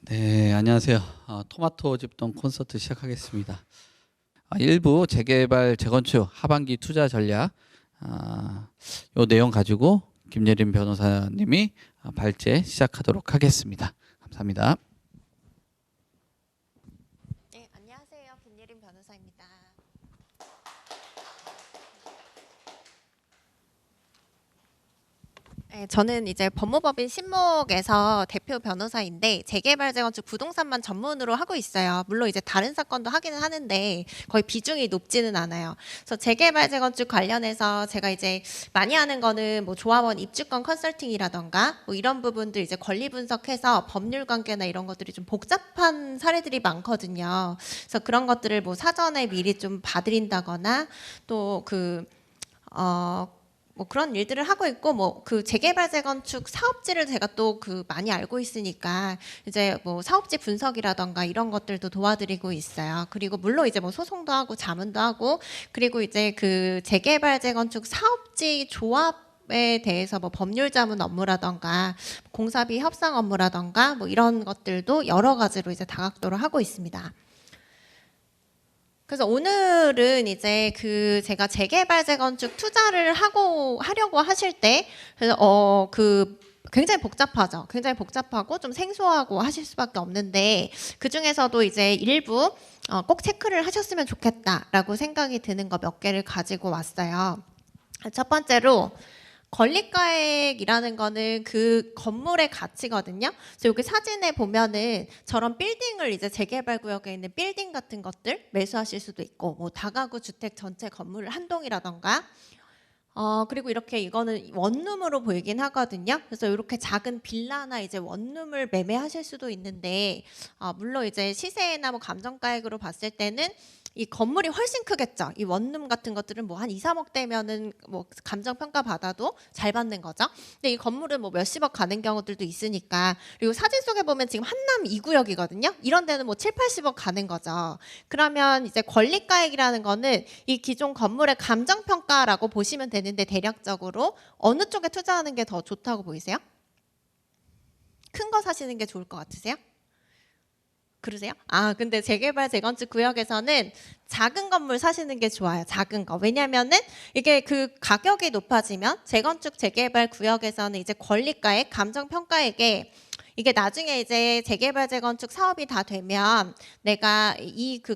네, 안녕하세요. 토마토 집동 콘서트 시작하겠습니다. 1부 재개발 재건축 하반기 투자 전략 요 내용 가지고 김예림 변호사님이 발제 시작하도록 하겠습니다. 감사합니다. 네, 안녕하세요. 김예림 변호사입니다. 네, 저는 이제 법무법인 신목에서 대표 변호사인데 재개발 재건축 부동산만 전문으로 하고 있어요. 물론 이제 다른 사건도 하기는 하는데 거의 비중이 높지는 않아요. 그래서 재개발 재건축 관련해서 제가 이제 많이 하는 거는 뭐 조합원 입주권 컨설팅이라던가 뭐 이런 부분들 이제 권리 분석해서 법률 관계나 이런 것들이 좀 복잡한 사례들이 많거든요. 그래서 그런 것들을 뭐 사전에 미리 좀 봐드린다거나 또 뭐 그런 일들을 하고 있고 뭐 그 재개발 재건축 사업지를 제가 또 많이 알고 있으니까 이제 뭐 사업지 분석이라던가 이런 것들도 도와드리고 있어요. 그리고 물론 이제 뭐 소송도 하고 자문도 하고 그리고 이제 그 재개발 재건축 사업지 조합에 대해서 뭐 법률 자문 업무라던가 공사비 협상 업무라던가 뭐 이런 것들도 여러 가지로 이제 다각도로 하고 있습니다. 그래서 오늘은 이제 제가 재개발 재건축 투자를 하려고 하실 때 그래서 굉장히 복잡하죠. 굉장히 복잡하고 좀 생소하고 하실 수밖에 없는데 그 중에서도 이제 일부 꼭 체크를 하셨으면 좋겠다라고 생각이 드는 거 몇 개를 가지고 왔어요. 첫 번째로 건립가액이라는 거는 그 건물의 가치거든요. 그래서 여기 사진에 보면은 저런 빌딩을 이제 재개발 구역에 있는 빌딩 같은 것들 매수하실 수도 있고 뭐 다가구 주택 전체 건물 한 동이라던가 그리고 이렇게 이거는 원룸으로 보이긴 하거든요. 그래서 이렇게 작은 빌라나 이제 원룸을 매매하실 수도 있는데 물론 이제 시세나 뭐 감정가액으로 봤을 때는 이 건물이 훨씬 크겠죠. 이 원룸 같은 것들은 뭐 한 2, 3억 대면은 뭐 감정 평가 받아도 잘 받는 거죠. 근데 이 건물은 뭐 몇십억 가는 경우들도 있으니까. 그리고 사진 속에 보면 지금 한남 2구역이거든요. 이런 데는 뭐 7, 80억 가는 거죠. 그러면 이제 권리가액이라는 거는 이 기존 건물의 감정 평가라고 보시면 되는데 대략적으로 어느 쪽에 투자하는 게 더 좋다고 보이세요? 큰 거 사시는 게 좋을 것 같으세요? 그러세요? 근데 재개발 재건축 구역에서는 작은 건물 사시는 게 좋아요. 작은 거. 왜냐면은 이게 그 가격이 높아지면 재건축 재개발 구역에서는 이제 권리가액, 감정평가액에 이게 나중에 이제 재개발 재건축 사업이 다 되면 내가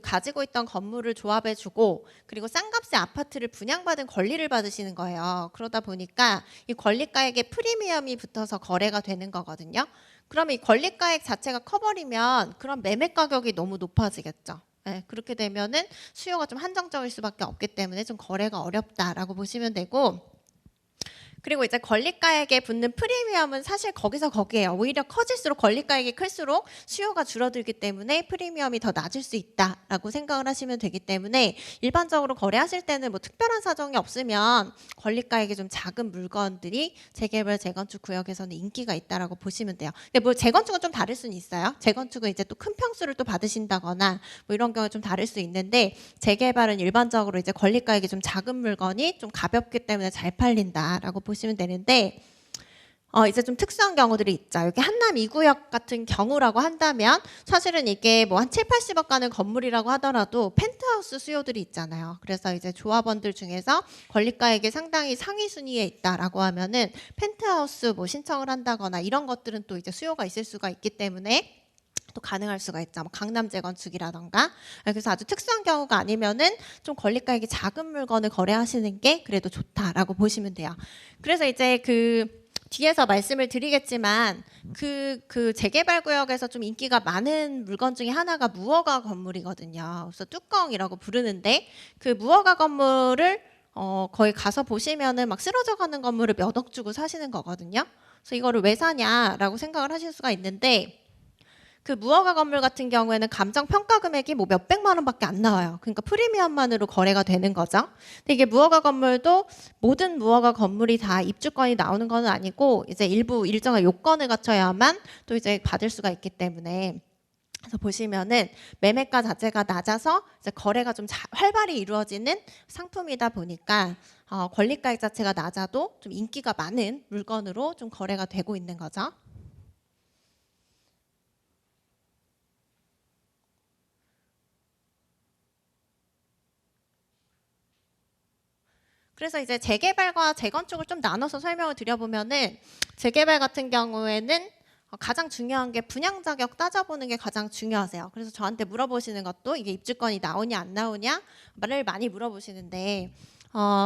가지고 있던 건물을 조합해주고 그리고 싼값에 아파트를 분양받은 권리를 받으시는 거예요. 그러다 보니까 이 권리가액에 프리미엄이 붙어서 거래가 되는 거거든요. 그럼 이 권리가액 자체가 커버리면 그럼 매매 가격이 너무 높아지겠죠. 네, 그렇게 되면은 수요가 좀 한정적일 수밖에 없기 때문에 좀 거래가 어렵다라고 보시면 되고 그리고 이제 권리가액에 붙는 프리미엄은 사실 거기서 거기에요. 오히려 커질수록 권리가액이 클수록 수요가 줄어들기 때문에 프리미엄이 더 낮을 수 있다라고 생각을 하시면 되기 때문에 일반적으로 거래하실 때는 뭐 특별한 사정이 없으면 권리가액이 좀 작은 물건들이 재개발 재건축 구역에서는 인기가 있다라고 보시면 돼요. 근데 뭐 재건축은 좀 다를 수는 있어요. 재건축은 이제 또 큰 평수를 또 받으신다거나 뭐 이런 경우 좀 다를 수 있는데 재개발은 일반적으로 이제 권리가액이 좀 작은 물건이 좀 가볍기 때문에 잘 팔린다라고 보시면 되는데 이제 좀 특수한 경우들이 있죠. 여기 한남 2구역 같은 경우라고 한다면 사실은 이게 뭐 한 7, 80억 가는 건물이라고 하더라도 펜트하우스 수요들이 있잖아요. 그래서 이제 조합원들 중에서 권리가액이 상당히 상위 순위에 있다라고 하면은 펜트하우스 뭐 신청을 한다거나 이런 것들은 또 이제 수요가 있을 수가 있기 때문에 또 가능할 수가 있죠. 뭐 강남 재건축이라던가. 그래서 아주 특수한 경우가 아니면은 좀 권리가액이 작은 물건을 거래하시는 게 그래도 좋다라고 보시면 돼요. 그래서 이제 뒤에서 말씀을 드리겠지만 재개발 구역에서 좀 인기가 많은 물건 중에 하나가 무허가 건물이거든요. 그래서 뚜껑이라고 부르는데 그 무허가 건물을 거의 가서 보시면은 막 쓰러져 가는 건물을 몇 억 주고 사시는 거거든요. 그래서 이거를 왜 사냐라고 생각을 하실 수가 있는데 그 무허가 건물 같은 경우에는 감정 평가 금액이 뭐 몇백만 원밖에 안 나와요. 그러니까 프리미엄만으로 거래가 되는 거죠. 근데 이게 무허가 건물도 모든 무허가 건물이 다 입주권이 나오는 건 아니고 이제 일부 일정한 요건을 갖춰야만 또 이제 받을 수가 있기 때문에 그래서 보시면은 매매가 자체가 낮아서 이제 거래가 좀 활발히 이루어지는 상품이다 보니까 권리가액 자체가 낮아도 좀 인기가 많은 물건으로 좀 거래가 되고 있는 거죠. 그래서 이제 재개발과 재건축을 좀 나눠서 설명을 드려보면은 재개발 같은 경우에는 가장 중요한 게 분양 자격 따져보는 게 가장 중요하세요. 그래서 저한테 물어보시는 것도 이게 입주권이 나오냐 안 나오냐 말을 많이 물어보시는데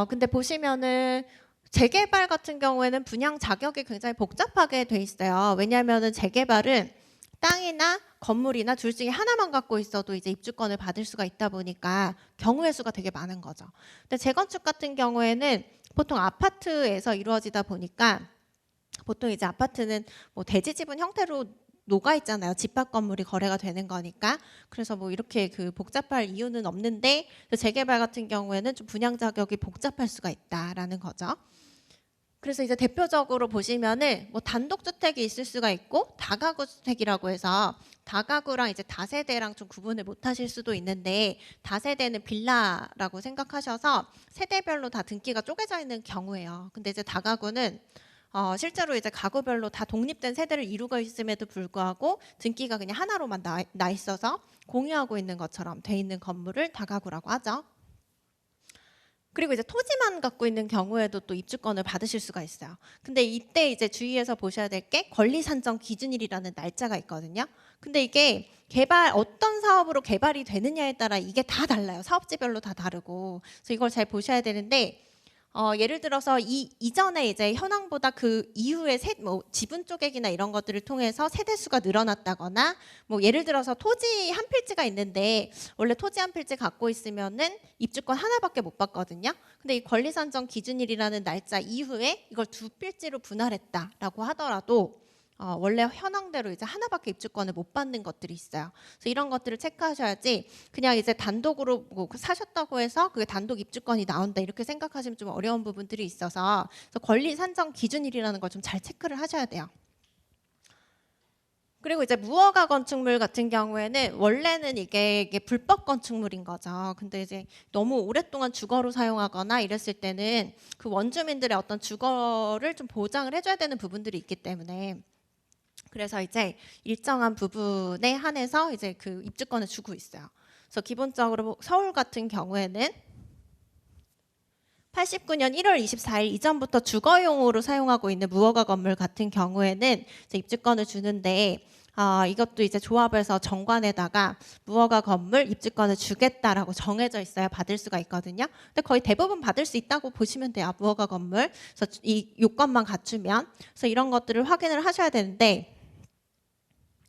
근데 보시면은 재개발 같은 경우에는 분양 자격이 굉장히 복잡하게 돼 있어요. 왜냐하면은 재개발은 땅이나 건물이나 둘 중에 하나만 갖고 있어도 이제 입주권을 받을 수가 있다 보니까 경우의 수가 되게 많은 거죠. 근데 재건축 같은 경우에는 보통 아파트에서 이루어지다 보니까 보통 이제 아파트는 뭐 대지 지분 형태로 녹아 있잖아요. 집합 건물이 거래가 되는 거니까. 그래서 뭐 이렇게 그 복잡할 이유는 없는데 재개발 같은 경우에는 좀 분양 자격이 복잡할 수가 있다라는 거죠. 그래서 이제 대표적으로 보시면은 뭐 단독 주택이 있을 수가 있고 다가구 주택이라고 해서 다가구랑 이제 다세대랑 좀 구분을 못 하실 수도 있는데 다세대는 빌라라고 생각하셔서 세대별로 다 등기가 쪼개져 있는 경우예요. 근데 이제 다가구는 실제로 이제 가구별로 다 독립된 세대를 이루고 있음에도 불구하고 등기가 그냥 하나로만 나 있어서 공유하고 있는 것처럼 돼 있는 건물을 다가구라고 하죠. 그리고 이제 토지만 갖고 있는 경우에도 또 입주권을 받으실 수가 있어요. 근데 이때 이제 주의해서 보셔야 될 게 권리 산정 기준일이라는 날짜가 있거든요. 근데 이게 어떤 사업으로 개발이 되느냐에 따라 이게 다 달라요. 사업지별로 다 다르고. 그래서 이걸 잘 보셔야 되는데 예를 들어서 이전에 이제 현황보다 그 이후에 뭐 지분 쪼개기나 이런 것들을 통해서 세대 수가 늘어났다거나 뭐 예를 들어서 토지 한 필지가 있는데 원래 토지 한 필지 갖고 있으면은 입주권 하나밖에 못 받거든요. 근데 이 권리 산정 기준일이라는 날짜 이후에 이걸 두 필지로 분할했다라고 하더라도 원래 현황대로 이제 하나밖에 입주권을 못 받는 것들이 있어요. 그래서 이런 것들을 체크하셔야지 그냥 이제 단독으로 뭐 사셨다고 해서 그게 단독 입주권이 나온다 이렇게 생각하시면 좀 어려운 부분들이 있어서 그래서 권리 산정 기준일이라는 걸 좀 잘 체크를 하셔야 돼요. 그리고 이제 무허가 건축물 같은 경우에는 원래는 이게 불법 건축물인 거죠. 근데 이제 너무 오랫동안 주거로 사용하거나 이랬을 때는 그 원주민들의 어떤 주거를 좀 보장을 해줘야 되는 부분들이 있기 때문에 그래서 이제 일정한 부분에 한해서 이제 그 입주권을 주고 있어요. 그래서 기본적으로 서울 같은 경우에는 89년 1월 24일 이전부터 주거용으로 사용하고 있는 무허가 건물 같은 경우에는 이제 입주권을 주는데 이것도 이제 조합에서 정관에다가 무허가 건물 입주권을 주겠다라고 정해져 있어야 받을 수가 있거든요. 근데 거의 대부분 받을 수 있다고 보시면 돼요. 무허가 건물. 그래서 이 요건만 갖추면. 그래서 이런 것들을 확인을 하셔야 되는데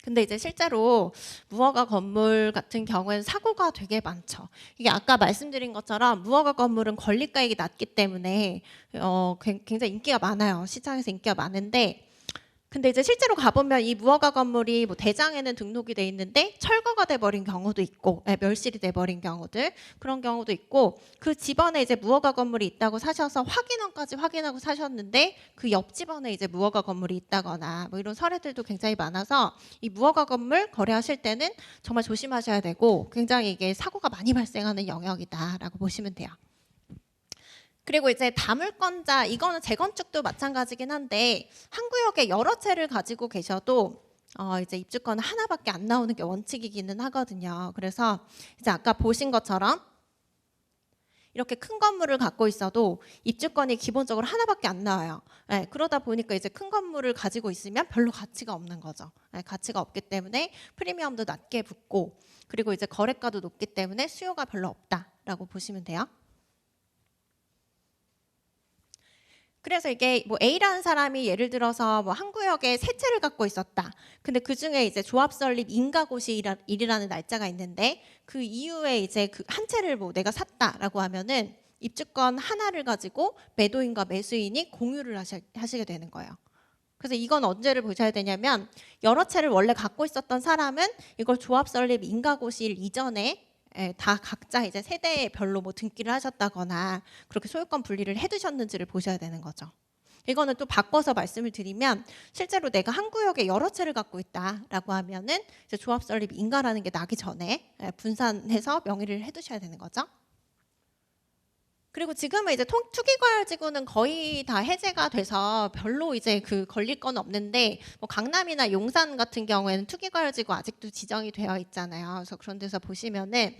근데 이제 실제로 무허가 건물 같은 경우에는 사고가 되게 많죠. 이게 아까 말씀드린 것처럼 무허가 건물은 권리가액이 낮기 때문에 굉장히 인기가 많아요. 시장에서 인기가 많은데 근데 이제 실제로 가보면 이 무허가 건물이 뭐 대장에는 등록이 돼 있는데 철거가 돼버린 경우도 있고 멸실이 돼버린 경우들 그런 경우도 있고 그 집안에 이제 무허가 건물이 있다고 사셔서 확인원까지 확인하고 사셨는데 그 옆 집안에 이제 무허가 건물이 있다거나 뭐 이런 사례들도 굉장히 많아서 이 무허가 건물 거래하실 때는 정말 조심하셔야 되고 굉장히 이게 사고가 많이 발생하는 영역이다라고 보시면 돼요. 그리고 이제 다물권자 이거는 재건축도 마찬가지긴 한데 한 구역에 여러 채를 가지고 계셔도 이제 입주권 하나밖에 안 나오는 게 원칙이기는 하거든요. 그래서 이제 아까 보신 것처럼 이렇게 큰 건물을 갖고 있어도 입주권이 기본적으로 하나밖에 안 나와요. 그러다 보니까 이제 큰 건물을 가지고 있으면 별로 가치가 없는 거죠. 가치가 없기 때문에 프리미엄도 낮게 붙고 그리고 이제 거래가도 높기 때문에 수요가 별로 없다라고 보시면 돼요. 그래서 이게 뭐 A라는 사람이 예를 들어서 뭐 한 구역에 세 채를 갖고 있었다. 근데 그 중에 이제 조합 설립 인가고시일이라는 날짜가 있는데 그 이후에 이제 그 한 채를 뭐 내가 샀다라고 하면은 입주권 하나를 가지고 매도인과 매수인이 공유를 하시게 되는 거예요. 그래서 이건 언제를 보셔야 되냐면 여러 채를 원래 갖고 있었던 사람은 이걸 조합 설립 인가고시일 이전에 다 각자 이제 세대별로 뭐 등기를 하셨다거나 그렇게 소유권 분리를 해두셨는지를 보셔야 되는 거죠. 이거는 또 바꿔서 말씀을 드리면 실제로 내가 한 구역에 여러 채를 갖고 있다라고 하면은 이제 조합 설립 인가라는 게 나기 전에 분산해서 명의를 해두셔야 되는 거죠. 그리고 지금은 이제 투기과열지구는 거의 다 해제가 돼서 별로 이제 그 걸릴 건 없는데 뭐 강남이나 용산 같은 경우에는 투기과열지구 아직도 지정이 되어 있잖아요. 그래서 그런 데서 보시면은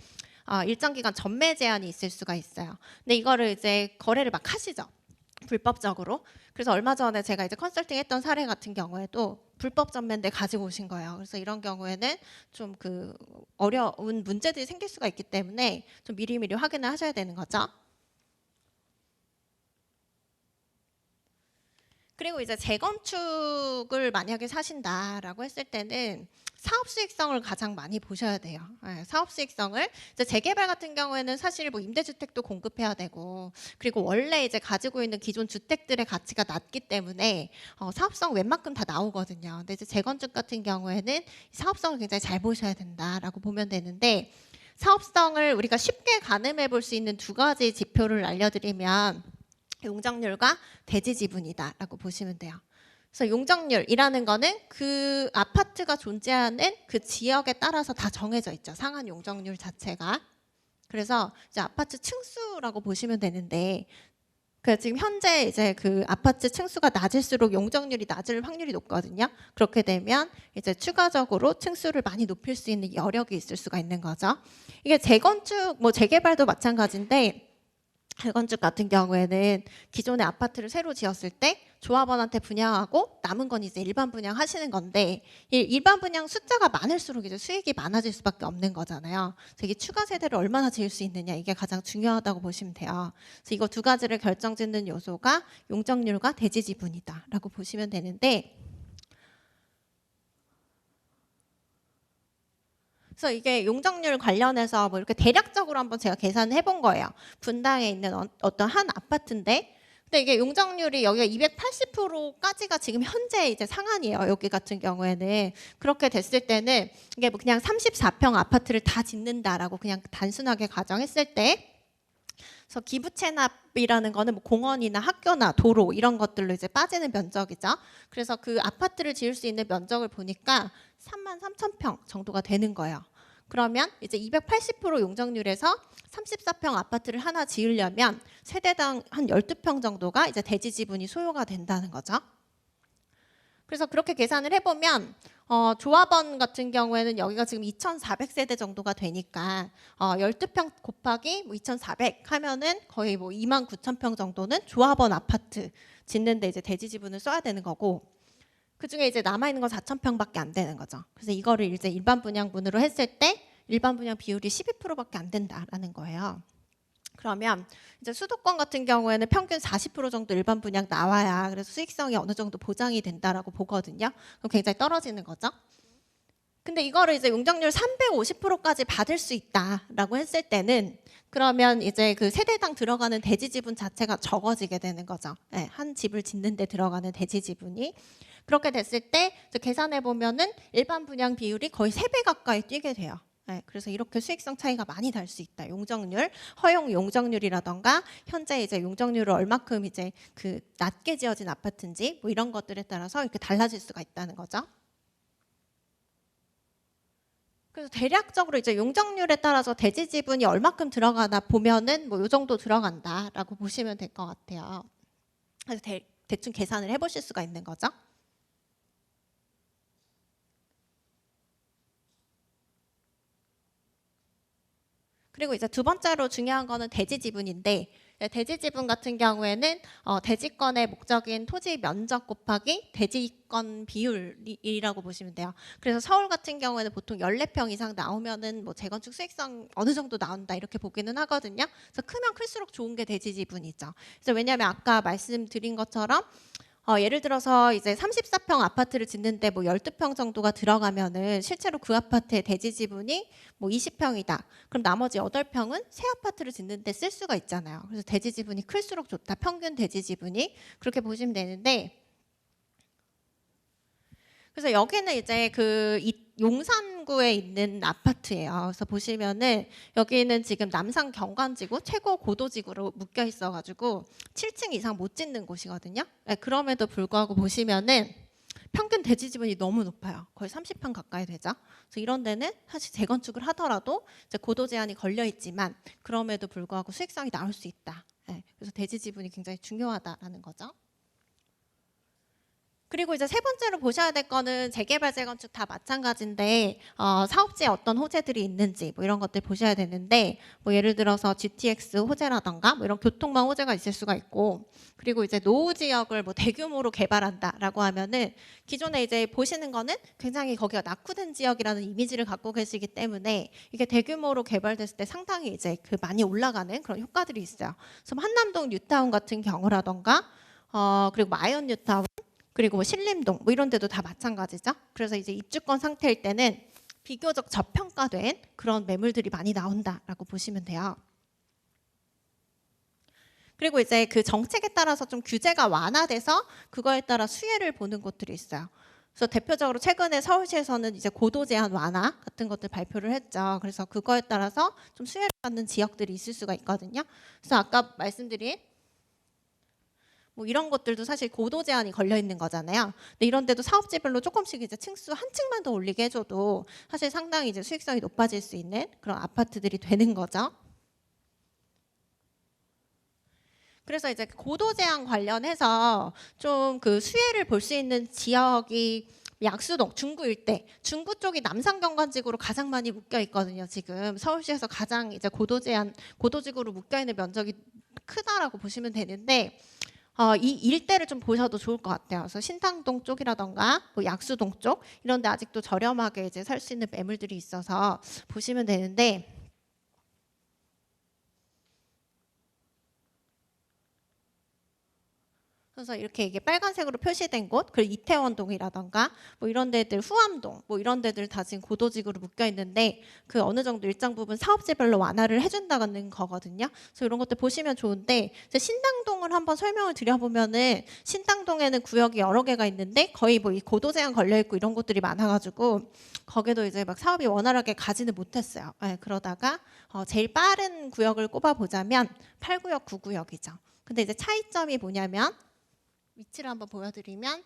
일정 기간 전매 제한이 있을 수가 있어요. 근데 이거를 이제 거래를 막 하시죠. 불법적으로. 그래서 얼마 전에 제가 이제 컨설팅 했던 사례 같은 경우에도 불법 전매인데 가지고 오신 거예요. 그래서 이런 경우에는 좀 그 어려운 문제들이 생길 수가 있기 때문에 좀 미리미리 확인을 하셔야 되는 거죠. 그리고 이제 재건축을 만약에 사신다라고 했을 때는 사업 수익성을 가장 많이 보셔야 돼요. 네, 사업 수익성을 이제 재개발 같은 경우에는 사실 뭐 임대주택도 공급해야 되고 그리고 원래 이제 가지고 있는 기존 주택들의 가치가 낮기 때문에 사업성 웬만큼 다 나오거든요. 근데 이제 재건축 같은 경우에는 사업성을 굉장히 잘 보셔야 된다라고 보면 되는데 사업성을 우리가 쉽게 가늠해 볼 수 있는 두 가지 지표를 알려드리면 용적률과 대지 지분이다라고 보시면 돼요. 그래서 용적률이라는 거는 그 아파트가 존재하는 그 지역에 따라서 다 정해져 있죠. 상한 용적률 자체가. 그래서 이제 아파트 층수라고 보시면 되는데 그 지금 현재 이제 그 아파트 층수가 낮을수록 용적률이 낮을 확률이 높거든요. 그렇게 되면 이제 추가적으로 층수를 많이 높일 수 있는 여력이 있을 수가 있는 거죠. 이게 재건축, 뭐 재개발도 마찬가지인데 재건축 같은 경우에는 기존의 아파트를 새로 지었을 때 조합원한테 분양하고 남은 건 이제 일반 분양 하시는 건데 이 일반 분양 숫자가 많을수록 이제 수익이 많아질 수밖에 없는 거잖아요. 그래서 이게 추가 세대를 얼마나 지을 수 있느냐 이게 가장 중요하다고 보시면 돼요. 그래서 이거 두 가지를 결정짓는 요소가 용적률과 대지 지분이다라고 보시면 되는데 그래서 이게 용적률 관련해서 뭐 이렇게 대략적으로 한번 제가 계산을 해본 거예요. 분당에 있는 어떤 한 아파트인데, 근데 이게 용적률이 여기가 280%까지가 지금 현재 이제 상한이에요. 여기 같은 경우에는 그렇게 됐을 때는 이게 뭐 그냥 34평 아파트를 다 짓는다라고 그냥 단순하게 가정했을 때. 그래서 기부 체납이라는 거는 뭐 공원이나 학교나 도로 이런 것들로 이제 빠지는 면적이죠. 그래서 그 아파트를 지을 수 있는 면적을 보니까 33,000평 정도가 되는 거예요. 그러면 이제 280% 용적률에서 34평 아파트를 하나 지으려면 세대당 한 12평 정도가 이제 대지 지분이 소요가 된다는 거죠. 그래서 그렇게 계산을 해보면 조합원 같은 경우에는 여기가 지금 2,400세대 정도가 되니까 12평 곱하기 뭐 2,400 하면은 거의 뭐 29,000평 정도는 조합원 아파트 짓는데 이제 대지 지분을 써야 되는 거고 그 중에 이제 남아 있는 건 4,000평밖에 안 되는 거죠. 그래서 이거를 이제 일반 분양분으로 했을 때 일반 분양 비율이 12%밖에 안 된다라는 거예요. 그러면 이제 수도권 같은 경우에는 평균 40% 정도 일반 분양 나와야 그래서 수익성이 어느 정도 보장이 된다라고 보거든요. 그럼 굉장히 떨어지는 거죠. 근데 이거를 이제 용적률 350%까지 받을 수 있다라고 했을 때는 그러면 이제 그 세대당 들어가는 대지 지분 자체가 적어지게 되는 거죠. 네, 한 집을 짓는 데 들어가는 대지 지분이 그렇게 됐을 때 계산해 보면은 일반 분양 비율이 거의 3배 가까이 뛰게 돼요. 네, 그래서 이렇게 수익성 차이가 많이 날 수 있다. 용적률, 허용 용적률이라던가 현재 이제 용적률을 얼마큼 이제 그 낮게 지어진 아파트인지 뭐 이런 것들에 따라서 이렇게 달라질 수가 있다는 거죠. 그래서 대략적으로 이제 용적률에 따라서 대지 지분이 얼마큼 들어가나 보면은 뭐 요 정도 들어간다라고 보시면 될 것 같아요. 그래서 대충 계산을 해보실 수가 있는 거죠. 그리고 이제 두 번째로 중요한 거는 대지 지분인데 대지 지분 같은 경우에는 대지권의 목적인 토지 면적 곱하기 대지권 비율이라고 보시면 돼요. 그래서 서울 같은 경우에는 보통 14평 이상 나오면은 뭐 재건축 수익성 어느 정도 나온다 이렇게 보기는 하거든요. 그래서 크면 클수록 좋은 게 대지 지분이죠. 그래서 왜냐하면 아까 말씀드린 것처럼 예를 들어서 이제 34평 아파트를 짓는데 뭐 12평 정도가 들어가면은 실제로 그 아파트의 대지 지분이 뭐 20평이다. 그럼 나머지 8평은 새 아파트를 짓는데 쓸 수가 있잖아요. 그래서 대지 지분이 클수록 좋다. 평균 대지 지분이 그렇게 보시면 되는데 그래서 여기는 이제 그 용산구에 있는 아파트예요. 그래서 보시면은 여기는 지금 남산 경관지구 최고 고도지구로 묶여 있어가지고 7층 이상 못 짓는 곳이거든요. 네, 그럼에도 불구하고 보시면은 평균 대지 지분이 너무 높아요. 거의 30평 가까이 되죠. 그래서 이런 데는 사실 재건축을 하더라도 이제 고도 제한이 걸려 있지만 그럼에도 불구하고 수익성이 나올 수 있다. 네, 그래서 대지 지분이 굉장히 중요하다라는 거죠. 그리고 이제 세 번째로 보셔야 될 거는 재개발, 재건축 다 마찬가지인데 사업지에 어떤 호재들이 있는지 뭐 이런 것들 보셔야 되는데 뭐 예를 들어서 GTX 호재라던가 뭐 이런 교통망 호재가 있을 수가 있고 그리고 이제 노후 지역을 뭐 대규모로 개발한다라고 하면은 기존에 이제 보시는 거는 굉장히 거기가 낙후된 지역이라는 이미지를 갖고 계시기 때문에 이게 대규모로 개발됐을 때 상당히 이제 그 많이 올라가는 그런 효과들이 있어요. 그래서 한남동 뉴타운 같은 경우라던가 그리고 마이언 뉴타운 그리고 뭐 신림동 뭐 이런 데도 다 마찬가지죠. 그래서 이제 입주권 상태일 때는 비교적 저평가된 그런 매물들이 많이 나온다라고 보시면 돼요. 그리고 이제 그 정책에 따라서 좀 규제가 완화돼서 그거에 따라 수혜를 보는 곳들이 있어요. 그래서 대표적으로 최근에 서울시에서는 이제 고도 제한 완화 같은 것들 발표를 했죠. 그래서 그거에 따라서 좀 수혜를 받는 지역들이 있을 수가 있거든요. 그래서 아까 말씀드린 뭐 이런 것들도 사실 고도 제한이 걸려 있는 거잖아요. 근데 이런 데도 사업지별로 조금씩 이제 층수 한 층만 더 올리게 해줘도 사실 상당히 이제 수익성이 높아질 수 있는 그런 아파트들이 되는 거죠. 그래서 이제 고도 제한 관련해서 좀 그 수혜를 볼 수 있는 지역이 약수동, 중구 일대, 중구 쪽이 남산경관지구로 가장 많이 묶여 있거든요. 지금 서울시에서 가장 이제 고도 제한, 고도지구로 묶여 있는 면적이 크다라고 보시면 되는데. 이 일대를 좀 보셔도 좋을 것 같아요. 그래서 신당동 쪽이라던가 뭐 약수동 쪽 이런 데 아직도 저렴하게 이제 살 수 있는 매물들이 있어서 보시면 되는데 그래서 이렇게 이게 빨간색으로 표시된 곳, 그리고 이태원동이라던가 뭐 이런 데들, 후암동 뭐 이런 데들 다 지금 고도지구로 묶여 있는데 그 어느 정도 일정 부분 사업지별로 완화를 해준다는 거거든요. 그래서 이런 것들 보시면 좋은데 이제 신당동을 한번 설명을 드려보면은 신당동에는 구역이 여러 개가 있는데 거의 뭐 이 고도 제한 걸려 있고 이런 곳들이 많아가지고 거기도 이제 막 사업이 원활하게 가지는 못했어요. 네, 그러다가 제일 빠른 구역을 꼽아보자면 8구역, 9구역이죠. 근데 이제 차이점이 뭐냐면 위치를 한번 보여드리면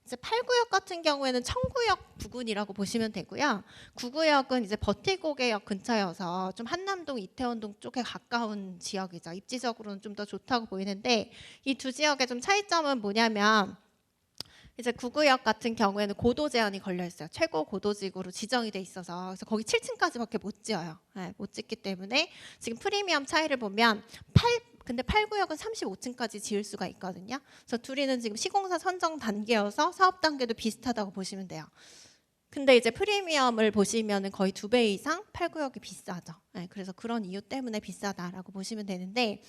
이제 8구역 같은 경우에는 청구역 부근이라고 보시면 되고요. 9구역은 이제 버티고개역 근처여서 좀 한남동, 이태원동 쪽에 가까운 지역이죠. 입지적으로는 좀 더 좋다고 보이는데 이 두 지역의 좀 차이점은 뭐냐면 이제 9구역 같은 경우에는 고도 제한이 걸려 있어요. 최고 고도지구로 지정이 돼 있어서 그래서 거기 7층까지밖에 못 지어요. 네, 못 짓기 때문에 지금 프리미엄 차이를 보면 근데 8구역은 35층까지 지을 수가 있거든요. 그래서 둘이는 지금 시공사 선정 단계여서 사업 단계도 비슷하다고 보시면 돼요. 근데 이제 프리미엄을 보시면은 거의 2배 이상 8구역이 비싸죠. 네, 그래서 그런 이유 때문에 비싸다라고 보시면 되는데,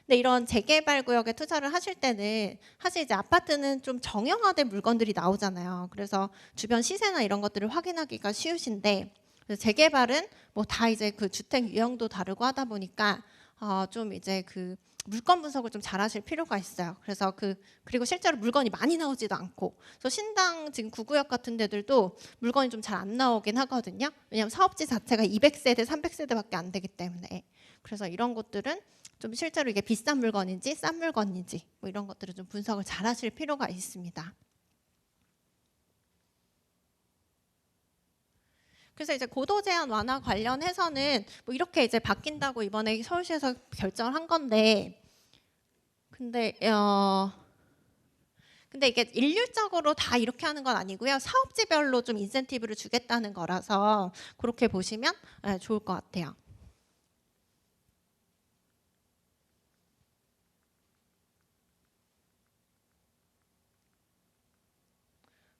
근데 이런 재개발 구역에 투자를 하실 때는 사실 이제 아파트는 좀 정형화된 물건들이 나오잖아요. 그래서 주변 시세나 이런 것들을 확인하기가 쉬우신데, 그래서 재개발은 뭐 다 이제 그 주택 유형도 다르고 하다 보니까 좀 이제 그 물건 분석을 좀 잘하실 필요가 있어요. 그래서 그리고 실제로 물건이 많이 나오지도 않고, 그래서 신당 지금 9구역 같은 데들도 물건이 좀 잘 안 나오긴 하거든요. 왜냐하면 사업지 자체가 200세대, 300세대밖에 안 되기 때문에. 그래서 이런 것들은 좀 실제로 이게 비싼 물건인지 싼 물건인지 뭐 이런 것들을 좀 분석을 잘하실 필요가 있습니다. 그래서 이제 고도 제한 완화 관련해서는 뭐 이렇게 이제 바뀐다고 이번에 서울시에서 결정을 한 건데, 근데 이게 일률적으로 다 이렇게 하는 건 아니고요. 사업지별로 좀 인센티브를 주겠다는 거라서 그렇게 보시면 좋을 것 같아요.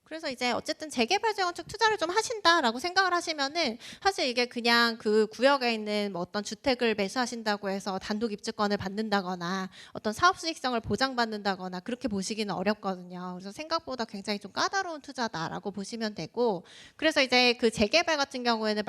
그래서 이제 어쨌든 재개발 재건축 투자를 좀 하신다라고 생각을 하시면은 사실 이게 그냥 그 구역에 있는 뭐 어떤 주택을 매수하신다고 해서 단독 입주권을 받는다거나 어떤 사업 수익성을 보장받는다거나 그렇게 보시기는 어렵거든요. 그래서 생각보다 굉장히 좀 까다로운 투자다라고 보시면 되고, 그래서 이제 그 재개발 같은 경우에는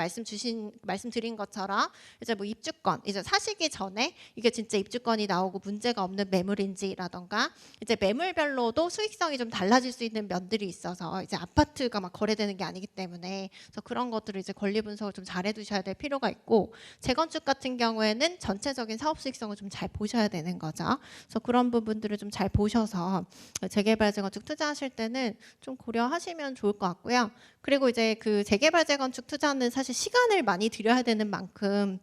말씀드린 것처럼 이제 뭐 입주권 이제 사시기 전에 이게 진짜 입주권이 나오고 문제가 없는 매물인지라던가 이제 매물별로도 수익성이 좀 달라질 수 있는 면들이 있어서 이제 아파트가 막 거래되는 게 아니기 때문에 그래서 그런 것들을 이제 권리 분석을 좀 잘해 두셔야 될 필요가 있고, 재건축 같은 경우에는 전체적인 사업 수익성을 좀 잘 보셔야 되는 거죠. 그래서 그런 부분들을 좀 잘 보셔서 재개발 재건축 투자하실 때는 좀 고려하시면 좋을 것 같고요. 그리고 이제 그 재개발 재건축 투자는 사실 시간을 많이 들여야 되는 만큼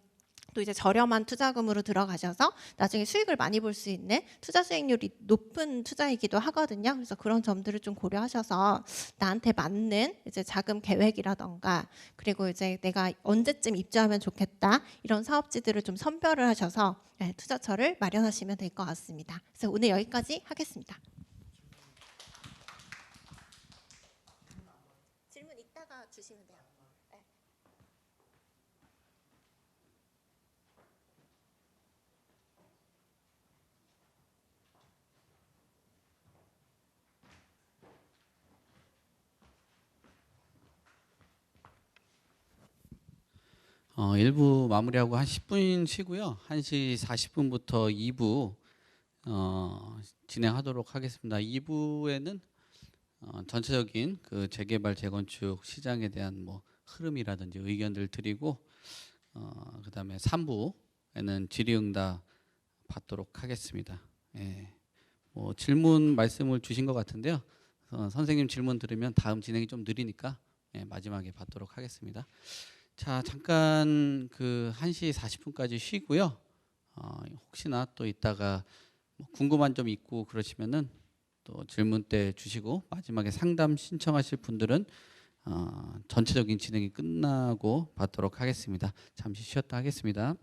또 이제 저렴한 투자금으로 들어가셔서 나중에 수익을 많이 볼 수 있는 투자 수익률이 높은 투자이기도 하거든요. 그래서 그런 점들을 좀 고려하셔서 나한테 맞는 이제 자금 계획이라던가 그리고 이제 내가 언제쯤 입주하면 좋겠다 이런 사업지들을 좀 선별을 하셔서 투자처를 마련하시면 될 것 같습니다. 그래서 오늘 여기까지 하겠습니다. 질문 이따가 주시면 돼요. 일부 마무리하고 한 10분 쉬고요. 1시 40분부터 2부 진행하도록 하겠습니다. 2부에는 전체적인 그 재개발 재건축 시장에 대한 뭐 흐름이라든지 의견들 드리고 그다음에 3부에는 질의응답 받도록 하겠습니다. 예. 뭐 질문 말씀을 주신 것 같은데요. 선생님 질문 들으면 다음 진행이 좀 느리니까 마지막에 받도록 하겠습니다. 자, 잠깐 그 1시 40분까지 쉬고요. 혹시나 또 이따가 뭐 궁금한 점 있고 그러시면은 또 질문 때 주시고 마지막에 상담 신청하실 분들은 전체적인 진행이 끝나고 받도록 하겠습니다. 잠시 쉬었다 하겠습니다.